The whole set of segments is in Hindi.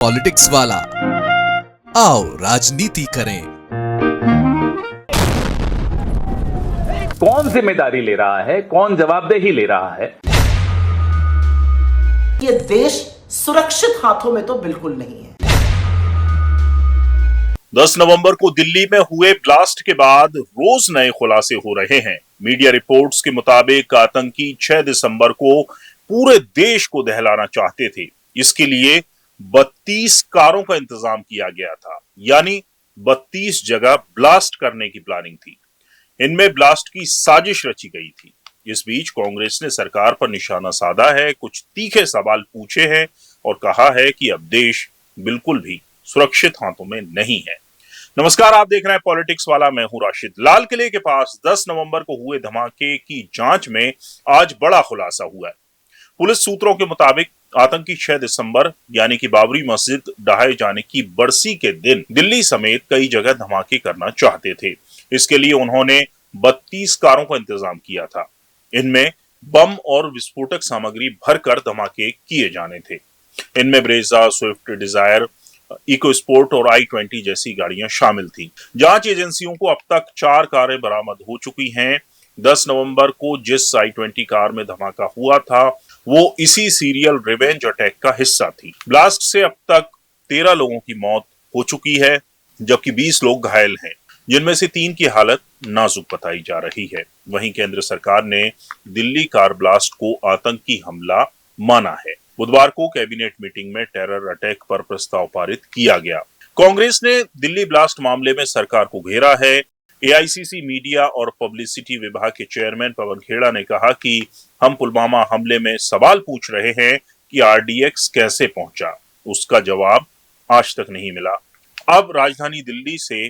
पॉलिटिक्स वाला, आओ राजनीति करें। कौन जिम्मेदारी ले रहा है, कौन जवाबदेही ले रहा है? ये देश सुरक्षित हाथों में तो बिल्कुल नहीं है। 10 नवंबर को दिल्ली में हुए ब्लास्ट के बाद रोज नए खुलासे हो रहे हैं। मीडिया रिपोर्ट्स के मुताबिक आतंकी 6 दिसंबर को पूरे देश को दहलाना चाहते थे। इसके लिए 32 कारों का इंतजाम किया गया था, यानी 32 जगह ब्लास्ट करने की प्लानिंग थी। इनमें ब्लास्ट की साजिश रची गई थी। इस बीच कांग्रेस ने सरकार पर निशाना साधा है, कुछ तीखे सवाल पूछे हैं और कहा है कि अब देश बिल्कुल भी सुरक्षित हाथों में नहीं है। नमस्कार, आप देख रहे हैं पॉलिटिक्स वाला, मैं हूं राशिद। लाल किले के पास 10 नवंबर को हुए धमाके की जांच में आज बड़ा खुलासा हुआ है। पुलिस सूत्रों के मुताबिक आतंकी 6 दिसंबर यानी कि बाबरी मस्जिद ढहाए जाने की बरसी के दिन दिल्ली समेत कई जगह धमाके करना चाहते थे। इसके लिए उन्होंने 32 कारों का इंतजाम किया था। इनमें बम और विस्फोटक सामग्री भरकर धमाके किए जाने थे। इनमें Brezza, Swift Dzire, EcoSport और i20 जैसी गाड़ियां शामिल थी। जांच एजेंसियों को अब तक 4 कारें बरामद हो चुकी हैं। 10 नवंबर को जिस i20 कार में धमाका हुआ था वो इसी सीरियल रिवेंज अटैक का हिस्सा थी। ब्लास्ट से अब तक 13 लोगों की मौत हो चुकी है, जबकि 20 लोग घायल हैं, जिनमें से 3 की हालत नाजुक बताई जा रही है। वहीं केंद्र सरकार ने दिल्ली कार ब्लास्ट को आतंकी हमला माना है। बुधवार को कैबिनेट मीटिंग में टेरर अटैक पर प्रस्ताव पारित किया गया। कांग्रेस ने दिल्ली ब्लास्ट मामले में सरकार को घेरा है। एआईसीसी मीडिया और पब्लिसिटी विभाग के चेयरमैन पवन खेड़ा ने कहा कि हम पुलवामा हमले में सवाल पूछ रहे हैं कि आरडीएक्स कैसे पहुंचा। उसका जवाब आज तक नहीं मिला। अब राजधानी दिल्ली से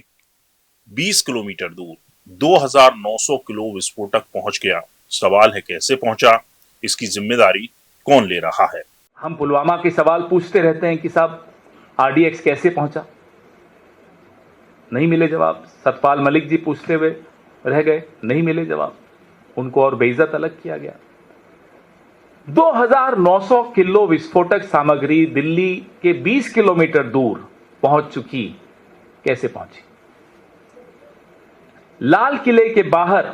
20 किलोमीटर दूर 2900 किलो विस्फोटक पहुंच गया। सवाल है कैसे पहुंचा, इसकी जिम्मेदारी कौन ले रहा है? हम पुलवामा के सवाल पूछते रहते हैं कि साहब आरडीएक्स कैसे पहुंचा, नहीं मिले जवाब। सतपाल मलिक जी पूछते हुए रह गए, नहीं मिले जवाब। उनको और बेइज्जत अलग किया गया। 2900 किलो विस्फोटक सामग्री दिल्ली के 20 किलोमीटर दूर पहुंच चुकी, कैसे पहुंची? लाल किले के बाहर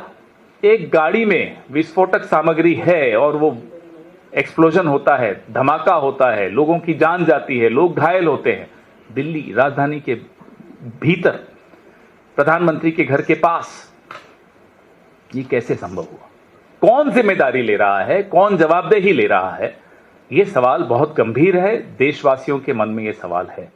एक गाड़ी में विस्फोटक सामग्री है और वो एक्सप्लोजन होता है, धमाका होता है, लोगों की जान जाती है, लोग घायल होते हैं। दिल्ली राजधानी के भीतर, प्रधानमंत्री के घर के पास, ये कैसे संभव हुआ? कौन जिम्मेदारी ले रहा है, कौन जवाबदेही ले रहा है? ये सवाल बहुत गंभीर है। देशवासियों के मन में ये सवाल है।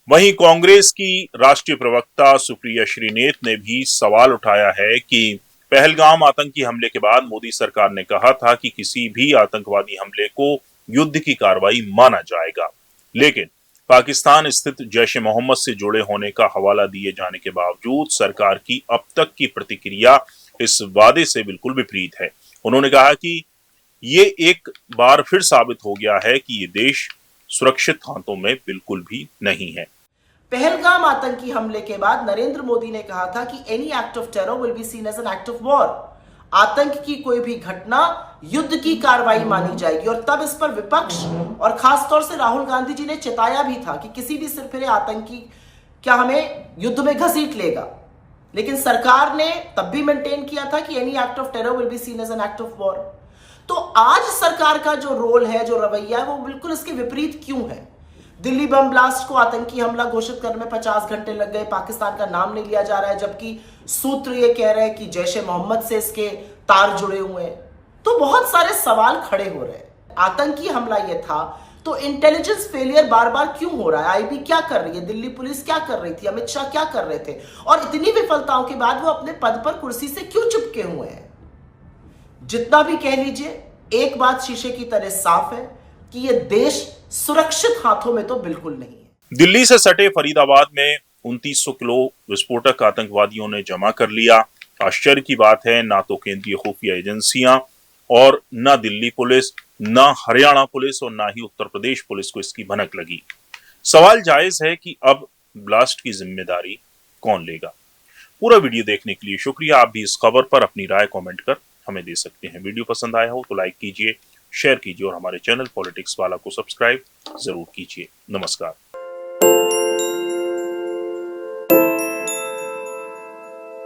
वहीं कांग्रेस की राष्ट्रीय प्रवक्ता सुप्रिया श्रीनेत ने भी सवाल उठाया है कि पहलगाम आतंकी हमले के बाद मोदी सरकार ने कहा था कि किसी भी आतंकवादी हमले को युद्ध की कार्रवाई माना जाएगा, लेकिन पाकिस्तान स्थित जैश ए मोहम्मद से जुड़े होने का हवाला दिए जाने के बावजूद सरकार की अब तक की प्रतिक्रिया इस वादे से बिल्कुल विपरीत है। उन्होंने कहा कि ये एक बार फिर साबित हो गया है कि ये देश सुरक्षित हाथों में बिल्कुल भी नहीं है। पहलगाम आतंकी हमले के बाद नरेंद्र मोदी ने कहा था कि any act of terror will be seen as an act of war. आतंक की कोई भी घटना युद्ध की कार्रवाई मानी जाएगी। और तब इस पर विपक्ष और खासतौर से राहुल गांधी जी ने चेताया भी था कि किसी भी सिरफिरे आतंकी क्या हमें युद्ध में घसीट लेगा। लेकिन सरकार ने तब भी मेंटेन किया था कि any act of terror will be seen as an act of war. तो आज सरकार का जो रोल है, जो रवैया है, वो बिल्कुल इसके विपरीत क्यों है? दिल्ली बम ब्लास्ट को आतंकी हमला घोषित करने में 50 घंटे लग गए, पाकिस्तान का नाम नहीं लिया जा रहा है, जबकि सूत्र ये कह रहे हैं कि जैश ए मोहम्मद से इसके तार जुड़े हुए हैं। तो बहुत सारे सवाल खड़े हो रहे हैं। आतंकी हमला ये था, तो इंटेलिजेंस फेलियर बार बार क्यों हो रहा है? आईबी क्या कर रही है? दिल्ली पुलिस क्या कर रही थी? अमित शाह क्या कर रहे थे? और इतनी विफलताओं के बाद वो अपने पद पर, कुर्सी से क्यों चिपके हुए हैं? जितना भी कह लीजिए, एक बात शीशे की तरह साफ है कि यह देश सुरक्षित हाथों में तो बिल्कुल नहीं है। दिल्ली से सटे फरीदाबाद में 2900 किलो विस्फोटक आतंकवादियों ने जमा कर लिया। आश्चर्य की बात है, ना तो केंद्रीय खुफिया एजेंसियां और ना दिल्ली पुलिस, ना हरियाणा पुलिस और ना ही उत्तर प्रदेश पुलिस को इसकी भनक लगी। सवाल जायज है कि अब ब्लास्ट की जिम्मेदारी कौन लेगा? पूरा वीडियो देखने के लिए शुक्रिया। आप भी इस खबर पर अपनी राय कमेंट कर हमें दे सकते हैं। वीडियो पसंद आया हो तो लाइक कीजिए, शेयर कीजिए और हमारे चैनल पॉलिटिक्स वाला को सब्सक्राइब जरूर कीजिए। नमस्कार। है।